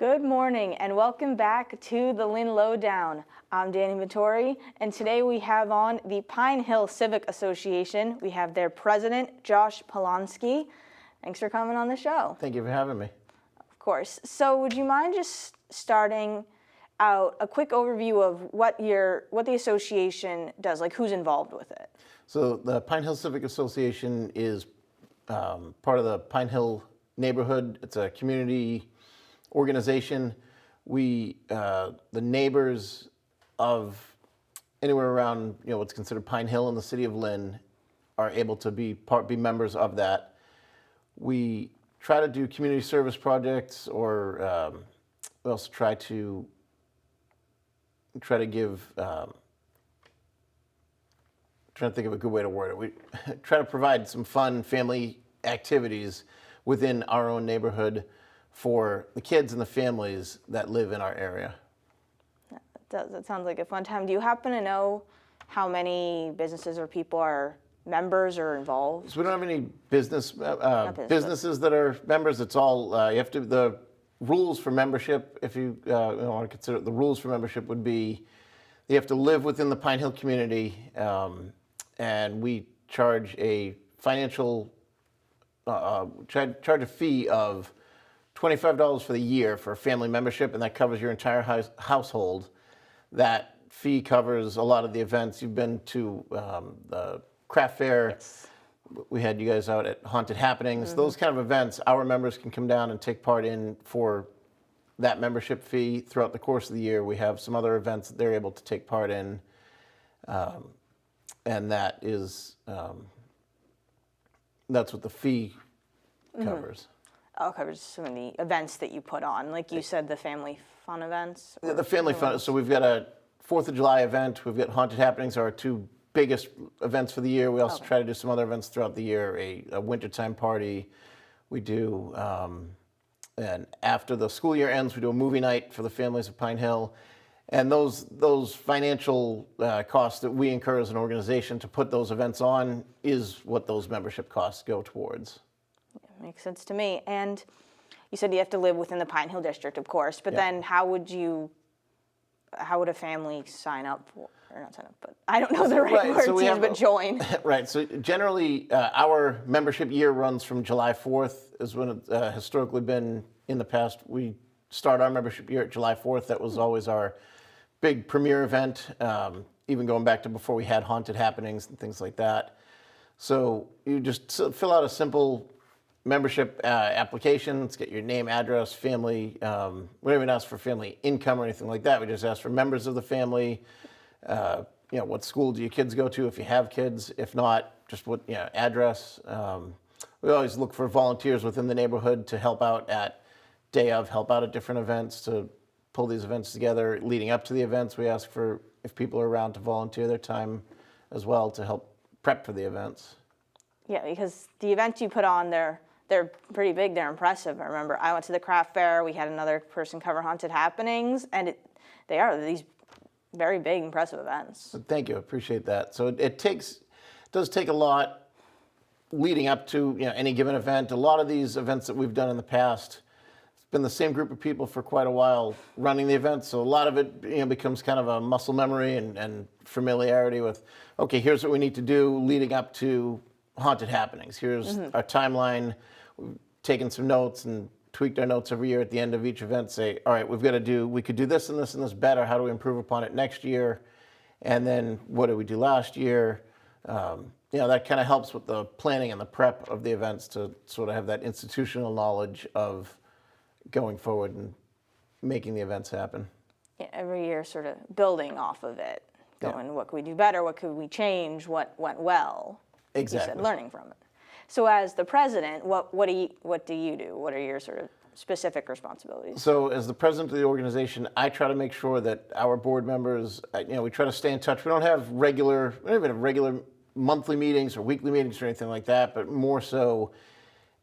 Good morning and welcome back to the Lynn Lowdown. I'm Dani Vittori, and today we have on the Pine Hill Civic Association. We have their president, Josh Polonsky. Thanks for coming on the show. Thank you for having me. Of course. So would you mind just starting out a quick overview of what the association does, like who's involved with it? So the Pine Hill Civic Association is part of the Pine Hill neighborhood. It's a community organization. We, the neighbors of anywhere around, what's considered Pine Hill in the city of Lynn, are able to be members of that. We try to do community service projects, or we also try to give. Trying to think of a good way to word it. We try to provide some fun family activities within our own neighborhood for the kids and the families that live in our area. Yeah, it does. It sounds like a fun time. Do you happen to know how many businesses or people are members or involved? So we don't have any businesses that are members. It's all the rules for membership. If you want to consider it, the rules for membership would be you have to live within the Pine Hill community, and we charge a financial charge a fee of $25 for the year for a family membership, and that covers your entire household. That fee covers a lot of the events. You've been to the craft fair. Yes. We had you guys out at Haunted Happenings. Mm-hmm. Those kind of events, our members can come down and take part in for that membership fee. Throughout the course of the year, we have some other events that they're able to take part in, and that is that's what the fee covers. Mm-hmm. Oh, it covers some of the events that you put on, like you said, the family fun events. The family fun. So we've got a 4th of July event. We've got Haunted Happenings, our two biggest events for the year. We also try to do some other events throughout the year. A wintertime party. We do, and after the school year ends, we do a movie night for the families of Pine Hill. And those financial costs that we incur as an organization to put those events on is what those membership costs go towards. Yeah, makes sense to me. And you said you have to live within the Pine Hill district, of course, but then how would a family sign up for, or not sign up, but I don't know the right word to use, but join. Right, so generally our membership year runs from July 4th is when it's historically been in the past. We start our membership year at July 4th. That was always our big premier event, even going back to before we had Haunted Happenings and things like that. So you just fill out a simple membership application. Let's get your name, address, family. We don't even ask for family income or anything like that. We just ask for members of the family. What school do your kids go to if you have kids? If not, just what address. We always look for volunteers within the neighborhood to help out at help out at different events, to pull these events together. Leading up to the events, we ask for if people are around to volunteer their time as well to help prep for the events. Yeah, because the events you put on, they're pretty big, they're impressive. I remember I went to the craft fair, we had another person cover Haunted Happenings, and they are these very big, impressive events. Thank you, I appreciate that. So it does take a lot leading up to any given event. A lot of these events that we've done in the past, it's been the same group of people for quite a while running the event, so a lot of it becomes kind of a muscle memory and familiarity with, okay, here's what we need to do leading up to Haunted Happenings. Here's our timeline. We've taken some notes and tweaked our notes every year at the end of each event, say, all right, we could do this and this and this better. How do we improve upon it next year? And then what did we do last year? That kind of helps with the planning and the prep of the events to sort of have that institutional knowledge of going forward and making the events happen. Yeah, every year sort of building off of it, going, what could we do better? What could we change? What went well? Exactly. You said, learning from it. So as the president, what do you do? What are your sort of specific responsibilities? So as the president of the organization, I try to make sure that our board members, we try to stay in touch. We don't even have regular monthly meetings or weekly meetings or anything like that, but more so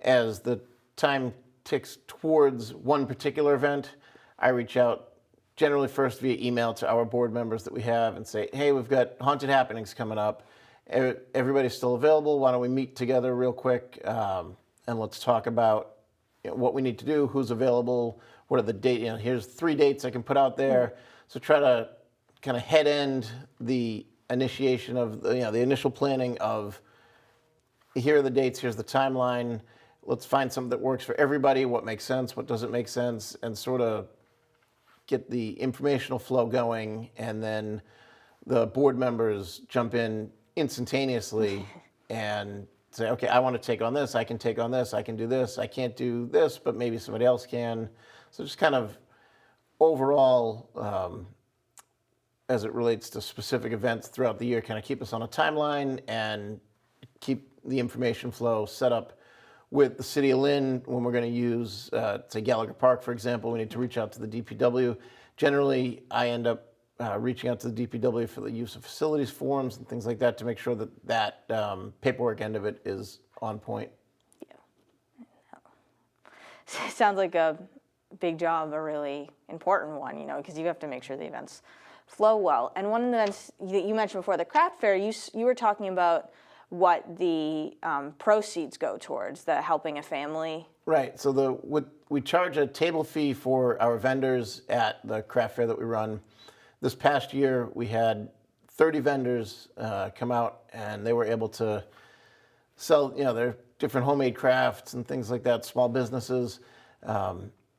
as the time ticks towards one particular event, I reach out generally first via email to our board members that we have and say, hey, we've got Haunted Happenings coming up. Everybody's still available. Why don't we meet together real quick and let's talk about what we need to do, who's available, what are the dates, here's 3 dates I can put out there. So try to kind of head end the initiation of, the initial planning of, here are the dates, here's the timeline. Let's find something that works for everybody, what makes sense, what doesn't make sense, and sort of get the informational flow going, and then the board members jump in instantaneously and say, okay, I want to take on this, I can take on this, I can do this, I can't do this, but maybe somebody else can. So just kind of overall, as it relates to specific events throughout the year, kind of keep us on a timeline and keep the information flow set up with the City of Lynn. When we're going to use, say, Gallagher Park, for example, we need to reach out to the DPW. Generally, I end up reaching out to the DPW for the use of facilities forms and things like that to make sure that that paperwork end of it is on point. Yeah. Sounds like a big job, a really important one, because you have to make sure the events flow well. And one of the events that you mentioned before, the craft fair, you were talking about what the proceeds go towards, the helping a family. Right. So we charge a table fee for our vendors at the craft fair that we run. This past year, we had 30 vendors come out, and they were able to sell, their different homemade crafts and things like that, small businesses.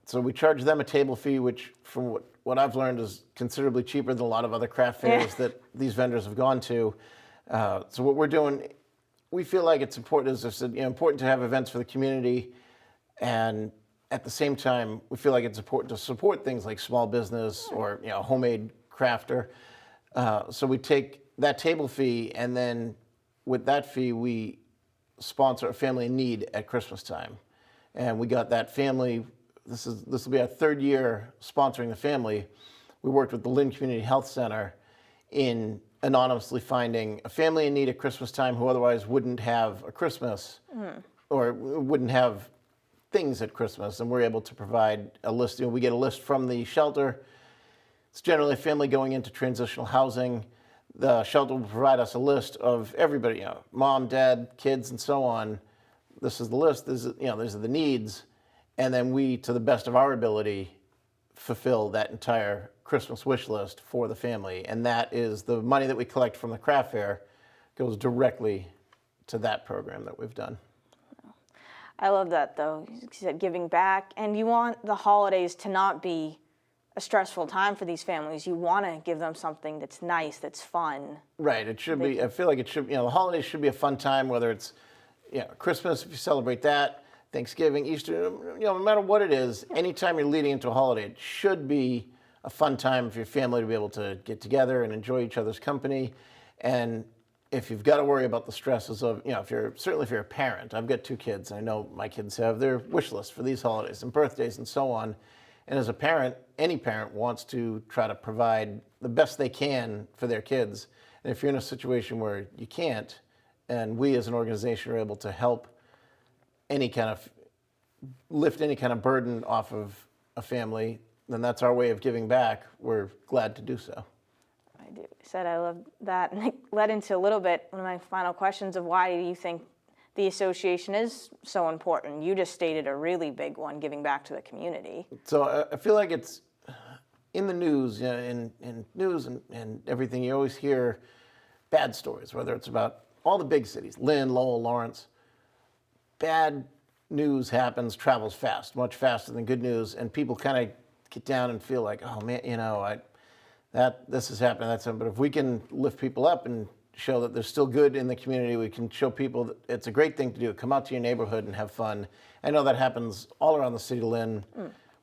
So we charge them a table fee, which, from what I've learned, is considerably cheaper than a lot of other craft fairs that these vendors have gone to. So what we're doing, we feel like it's important, as I said, important to have events for the community, and at the same time, we feel like it's important to support things like small business or homemade crafter. So we take that table fee, and then with that fee, we sponsor a family in need at Christmas time. And we got that family. This will be our 3rd year sponsoring the family. We worked with the Lynn Community Health Center in anonymously finding a family in need at Christmas time who otherwise wouldn't have a Christmas or wouldn't have things at Christmas, and we're able to provide a list. We get a list from the shelter. It's generally a family going into transitional housing. The shelter will provide us a list of everybody, mom, dad, kids, and so on. This is the list. These are the needs, and then we, to the best of our ability, fulfill that entire Christmas wish list for the family. And that is the money that we collect from the craft fair goes directly to that program that we've done. I love that, though. You said giving back, and you want the holidays to not be a stressful time for these families. You want to give them something that's nice, that's fun. Right. It should be. I feel like it should. The holidays should be a fun time. Whether it's, Christmas, if you celebrate that, Thanksgiving, Easter, no matter what it is, anytime you're leading into a holiday, it should be a fun time for your family to be able to get together and enjoy each other's company. And if you've got to worry about the stresses of, if you're a parent, I've got 2 kids. I know my kids have their wish list for these holidays and birthdays and so on. And as a parent, any parent wants to try to provide the best they can for their kids. And if you're in a situation where you can't, and we as an organization are able to help lift any kind of burden off of a family, then that's our way of giving back. We're glad to do so. I do. I love that. And it led into a little bit one of my final questions of why do you think the association is so important? You just stated a really big one, giving back to the community. So I feel like it's in the news, in news and everything, you always hear bad stories, whether it's about all the big cities, Lynn, Lowell, Lawrence. Bad news happens, travels fast, much faster than good news, and people kind of get down and feel like, oh man, this is happening, that's happening. But if we can lift people up and show that there's still good in the community, we can show people that it's a great thing to do. Come out to your neighborhood and have fun. I know that happens all around the city of Lynn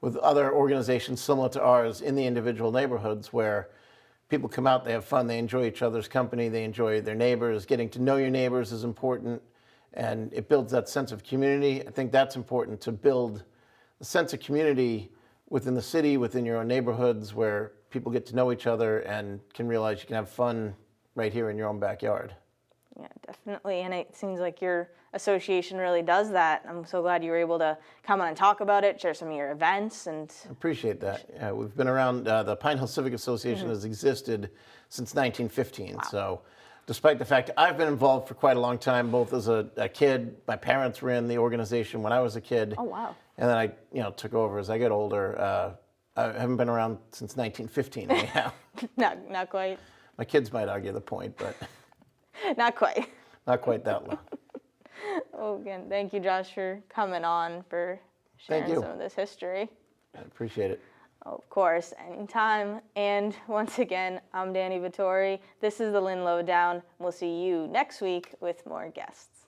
with other organizations similar to ours in the individual neighborhoods where people come out, they have fun, they enjoy each other's company, they enjoy their neighbors. Getting to know your neighbors is important, and it builds that sense of community. I think that's important, to build a sense of community within the city, within your own neighborhoods, where people get to know each other and can realize you can have fun right here in your own backyard. Yeah, definitely. And it seems like your association really does that. I'm so glad you were able to come on and talk about it, share some of your events. And I appreciate that. Yeah, we've been around, the Pine Hill Civic Association has existed since 1915. Wow. So despite the fact I've been involved for quite a long time, both as a kid, my parents ran the organization when I was a kid. Oh, wow. And then I took over as I get older. I haven't been around since 1915 anyhow. Not quite. My kids might argue the point, but Not quite. not quite that long. Well, again, thank you, Josh, for coming on, for sharing Thank you. some of this history. I appreciate it. Of course, anytime. And once again, I'm Dani Vittori. This is the Lynn Lowdown. We'll see you next week with more guests.